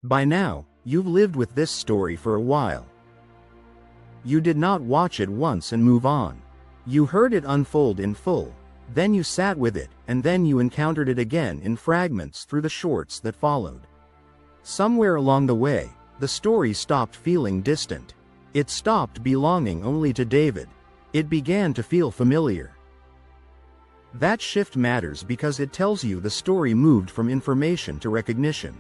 By now, you've lived with this story for a while. You did not watch it once and move on. You heard it unfold in full, then you sat with it, and then you encountered it again in fragments through the shorts that followed. Somewhere along the way, the story stopped feeling distant. It stopped belonging only to David. It began to feel familiar. That shift matters because it tells you the story moved from information to recognition.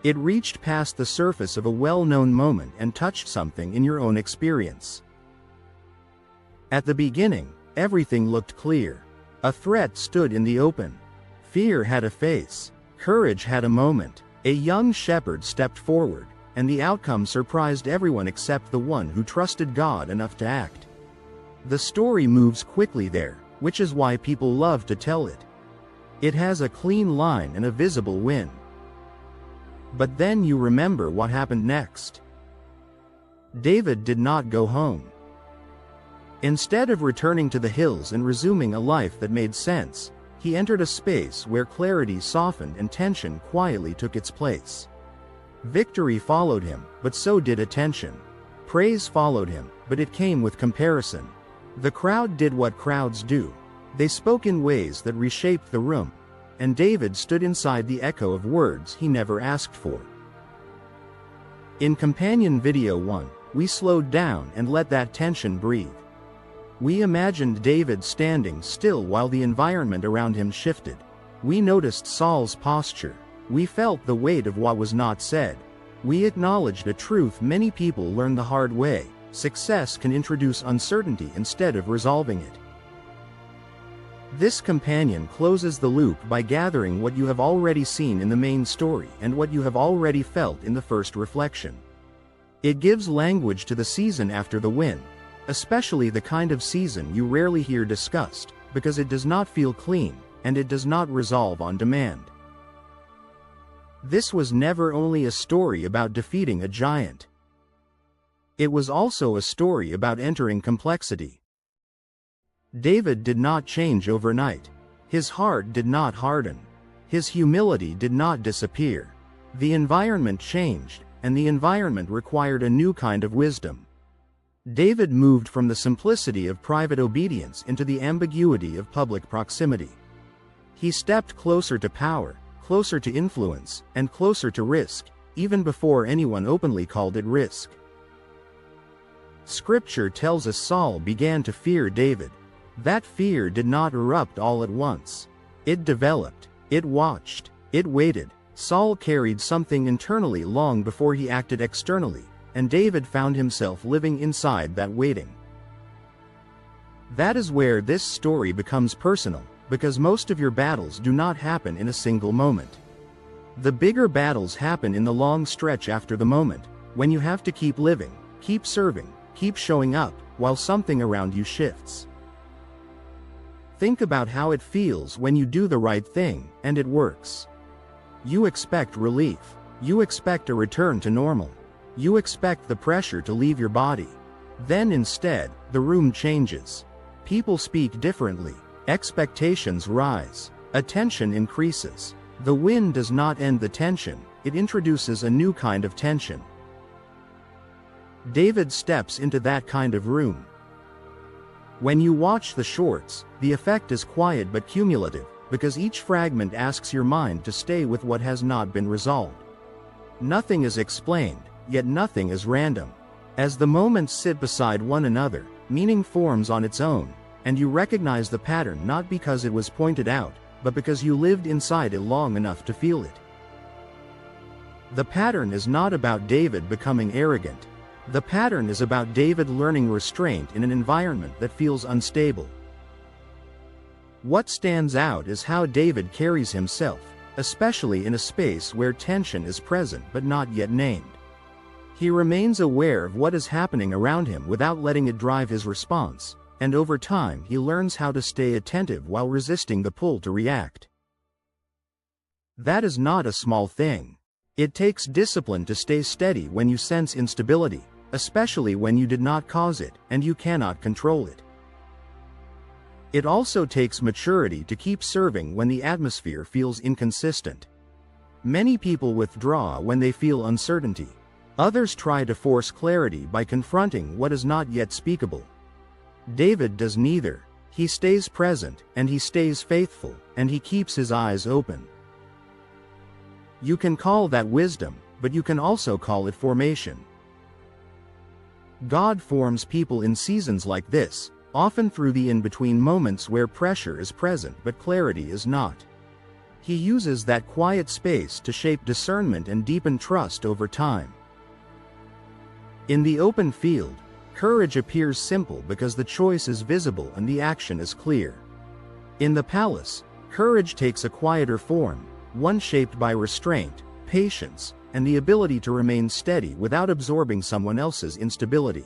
It reached past the surface of a well-known moment and touched something in your own experience. At the beginning, everything looked clear. A threat stood in the open. Fear had a face. Courage had a moment. A young shepherd stepped forward, and the outcome surprised everyone except the one who trusted God enough to act. The story moves quickly there, which is why people love to tell it. It has a clean line and a visible win. But then you remember what happened next. David did not go home. Instead of returning to the hills and resuming a life that made sense, he entered a space where clarity softened and tension quietly took its place. Victory followed him, but so did attention. Praise followed him, but it came with comparison. The crowd did what crowds do. They spoke in ways that reshaped the room, and David stood inside the echo of words he never asked for. In Companion Video 1, we slowed down and let that tension breathe. We imagined David standing still while the environment around him shifted. We noticed Saul's posture. We felt the weight of what was not said. We acknowledged a truth many people learn the hard way: success can introduce uncertainty instead of resolving it. This companion closes the loop by gathering what you have already seen in the main story and what you have already felt in the first reflection. It gives language to the season after the win, especially the kind of season you rarely hear discussed, because it does not feel clean, and it does not resolve on demand. This was never only a story about defeating a giant. It was also a story about entering complexity. David did not change overnight. His heart did not harden. His humility did not disappear. The environment changed, and the environment required a new kind of wisdom. David moved from the simplicity of private obedience into the ambiguity of public proximity. He stepped closer to power, closer to influence, and closer to risk, even before anyone openly called it risk. Scripture tells us Saul began to fear David. That fear did not erupt all at once. It developed, it watched, it waited. Saul carried something internally long before he acted externally, and David found himself living inside that waiting. That is where this story becomes personal, because most of your battles do not happen in a single moment. The bigger battles happen in the long stretch after the moment, when you have to keep living, keep serving, keep showing up, while something around you shifts. Think about how it feels when you do the right thing, and it works. You expect relief. You expect a return to normal. You expect the pressure to leave your body. Then instead, the room changes. People speak differently. Expectations rise. Attention increases. The win does not end the tension, it introduces a new kind of tension. David steps into that kind of room. When you watch the shorts, the effect is quiet but cumulative, because each fragment asks your mind to stay with what has not been resolved. Nothing is explained, yet nothing is random. As the moments sit beside one another, meaning forms on its own, and you recognize the pattern not because it was pointed out, but because you lived inside it long enough to feel it. The pattern is not about David becoming arrogant. The pattern is about David learning restraint in an environment that feels unstable. What stands out is how David carries himself, especially in a space where tension is present but not yet named. He remains aware of what is happening around him without letting it drive his response, and over time he learns how to stay attentive while resisting the pull to react. That is not a small thing. It takes discipline to stay steady when you sense instability, especially when you did not cause it, and you cannot control it. It also takes maturity to keep serving when the atmosphere feels inconsistent. Many people withdraw when they feel uncertainty. Others try to force clarity by confronting what is not yet speakable. David does neither. He stays present, and he stays faithful, and he keeps his eyes open. You can call that wisdom, but you can also call it formation. God forms people in seasons like this, often through the in-between moments where pressure is present but clarity is not. He uses that quiet space to shape discernment and deepen trust over time. In the open field, courage appears simple because the choice is visible and the action is clear. In the palace, courage takes a quieter form, one shaped by restraint, patience, and the ability to remain steady without absorbing someone else's instability.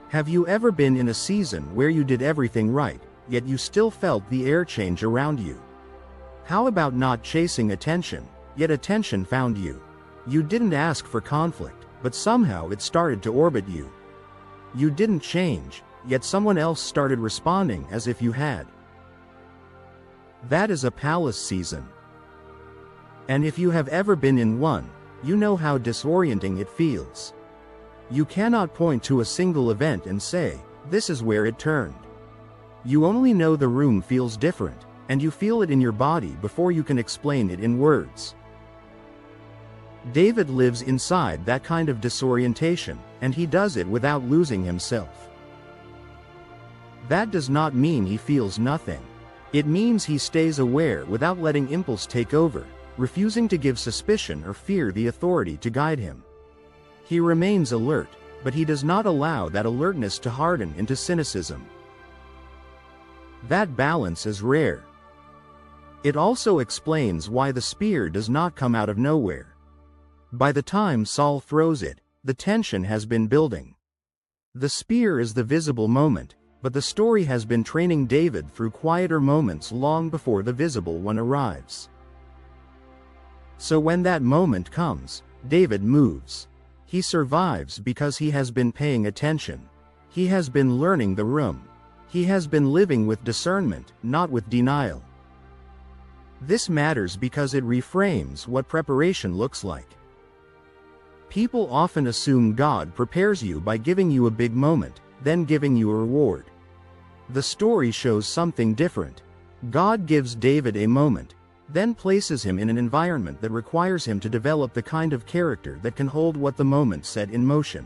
Have you ever been in a season where you did everything right, yet you still felt the air change around you? How about not chasing attention, yet attention found you? You didn't ask for conflict, but somehow it started to orbit you. You didn't change, yet someone else started responding as if you had. That is a palace season. And if you have ever been in one, you know how disorienting it feels. You cannot point to a single event and say, "This is where it turned." You only know the room feels different, and you feel it in your body before you can explain it in words. David lives inside that kind of disorientation, and he does it without losing himself. That does not mean he feels nothing. It means he stays aware without letting impulse take over, refusing to give suspicion or fear the authority to guide him. He remains alert, but he does not allow that alertness to harden into cynicism. That balance is rare. It also explains why the spear does not come out of nowhere. By the time Saul throws it, the tension has been building. The spear is the visible moment, but the story has been training David through quieter moments long before the visible one arrives. So when that moment comes, David moves. He survives because he has been paying attention. He has been learning the room. He has been living with discernment, not with denial. This matters because it reframes what preparation looks like. People often assume God prepares you by giving you a big moment, then giving you a reward. The story shows something different. God gives David a moment, then places him in an environment that requires him to develop the kind of character that can hold what the moment set in motion.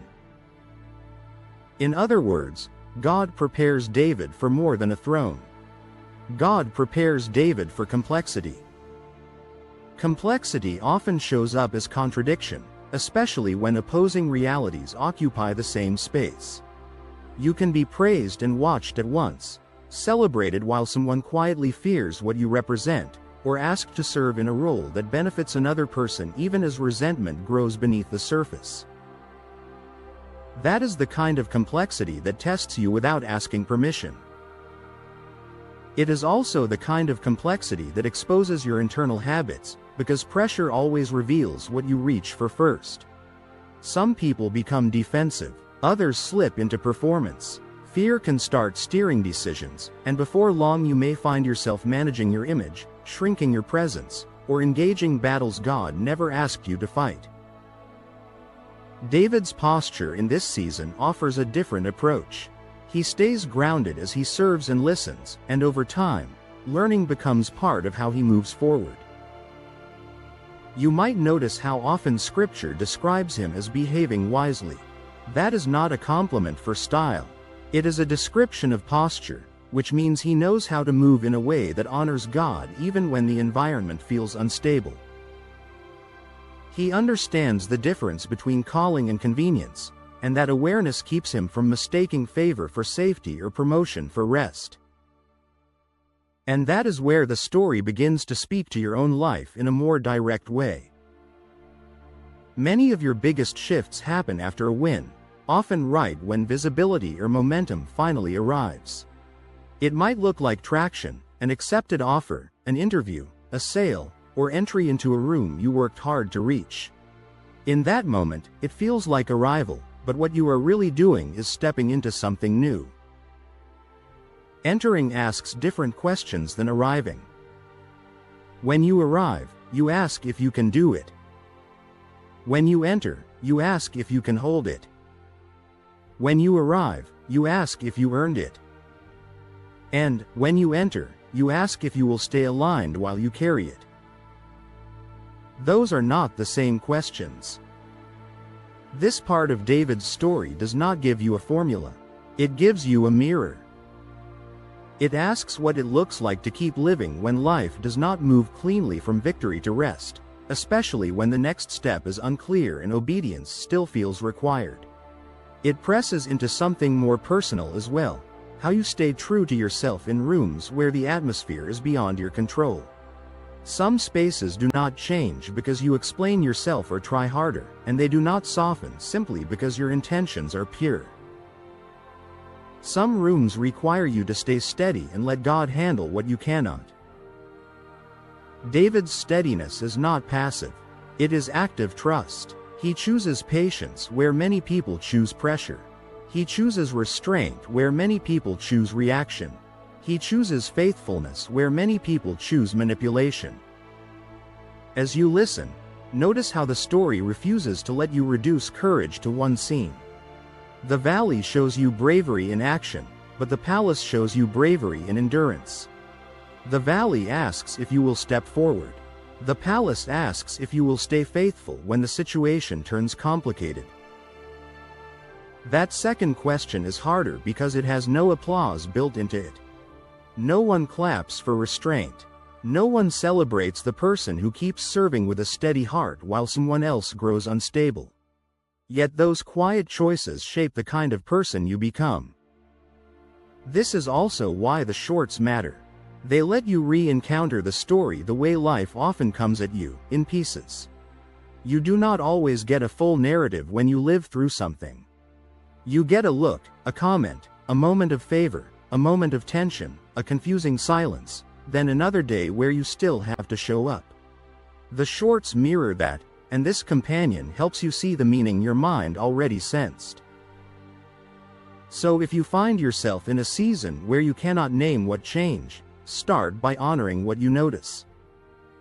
In other words, God prepares David for more than a throne. God prepares David for complexity. Complexity often shows up as contradiction, especially when opposing realities occupy the same space. You can be praised and watched at once, celebrated while someone quietly fears what you represent, or asked to serve in a role that benefits another person even as resentment grows beneath the surface. That is the kind of complexity that tests you without asking permission. It is also the kind of complexity that exposes your internal habits, because pressure always reveals what you reach for first. Some people become defensive, others slip into performance. Fear can start steering decisions, and before long you may find yourself managing your image, shrinking your presence, or engaging battles God never asked you to fight. David's posture in this season offers a different approach. He stays grounded as he serves and listens, and over time, learning becomes part of how he moves forward. You might notice how often Scripture describes him as behaving wisely. That is not a compliment for style. It is a description of posture, which means he knows how to move in a way that honors God even when the environment feels unstable. He understands the difference between calling and convenience, and that awareness keeps him from mistaking favor for safety or promotion for rest. And that is where the story begins to speak to your own life in a more direct way. Many of your biggest shifts happen after a win, often right when visibility or momentum finally arrives. It might look like traction, an accepted offer, an interview, a sale, or entry into a room you worked hard to reach. In that moment, it feels like arrival, but what you are really doing is stepping into something new. Entering asks different questions than arriving. When you arrive, you ask if you can do it. When you enter, you ask if you can hold it. When you arrive, you ask if you earned it. And, when you enter, you ask if you will stay aligned while you carry it. Those are not the same questions. This part of David's story does not give you a formula. It gives you a mirror. It asks what it looks like to keep living when life does not move cleanly from victory to rest, especially when the next step is unclear and obedience still feels required. It presses into something more personal as well, how you stay true to yourself in rooms where the atmosphere is beyond your control. Some spaces do not change because you explain yourself or try harder, and they do not soften simply because your intentions are pure. Some rooms require you to stay steady and let God handle what you cannot. David's steadiness is not passive. It is active trust. He chooses patience where many people choose pressure. He chooses restraint where many people choose reaction. He chooses faithfulness where many people choose manipulation. As you listen, notice how the story refuses to let you reduce courage to one scene. The valley shows you bravery in action, but the palace shows you bravery in endurance. The valley asks if you will step forward. The palace asks if you will stay faithful when the situation turns complicated. That second question is harder because it has no applause built into it. No one claps for restraint. No one celebrates the person who keeps serving with a steady heart while someone else grows unstable. Yet those quiet choices shape the kind of person you become. This is also why the shorts matter. They let you re-encounter the story the way life often comes at you, in pieces. You do not always get a full narrative when you live through something. You get a look, a comment, a moment of favor, a moment of tension, a confusing silence, then another day where you still have to show up. The shorts mirror that, and this companion helps you see the meaning your mind already sensed. So if you find yourself in a season where you cannot name what changed, start by honoring what you notice.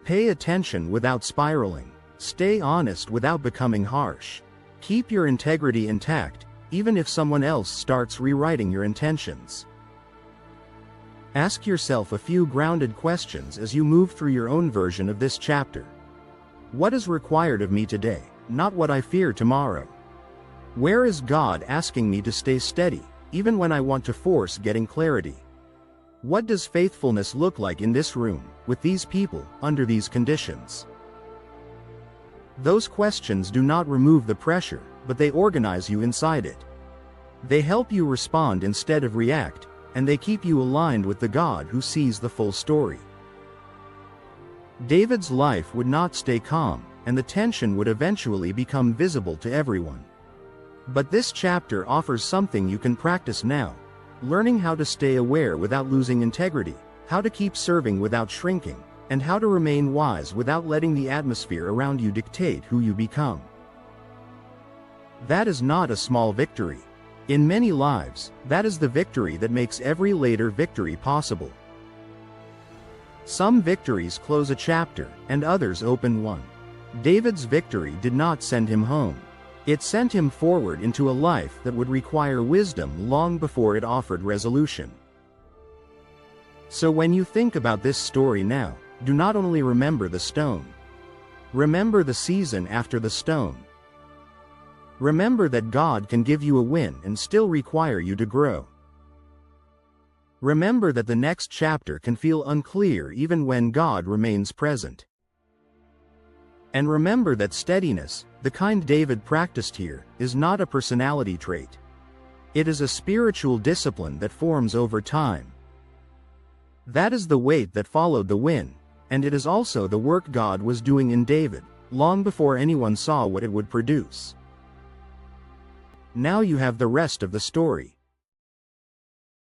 Pay attention without spiraling. Stay honest without becoming harsh. Keep your integrity intact, even if someone else starts rewriting your intentions. Ask yourself a few grounded questions as you move through your own version of this chapter. What is required of me today, not what I fear tomorrow? Where is God asking me to stay steady, even when I want to force getting clarity? What does faithfulness look like in this room, with these people, under these conditions? Those questions do not remove the pressure, but they organize you inside it. They help you respond instead of react, and they keep you aligned with the God who sees the full story. David's life would not stay calm, and the tension would eventually become visible to everyone. But this chapter offers something you can practice now, learning how to stay aware without losing integrity, how to keep serving without shrinking, and how to remain wise without letting the atmosphere around you dictate who you become. That is not a small victory. In many lives, that is the victory that makes every later victory possible. Some victories close a chapter, and others open one. David's victory did not send him home. It sent him forward into a life that would require wisdom long before it offered resolution. So when you think about this story now, do not only remember the stone. Remember the season after the stone. Remember that God can give you a win and still require you to grow. Remember that the next chapter can feel unclear even when God remains present. And remember that steadiness, the kind David practiced here, is not a personality trait. It is a spiritual discipline that forms over time. That is the weight that followed the win, and it is also the work God was doing in David, long before anyone saw what it would produce. Now you have the rest of the story.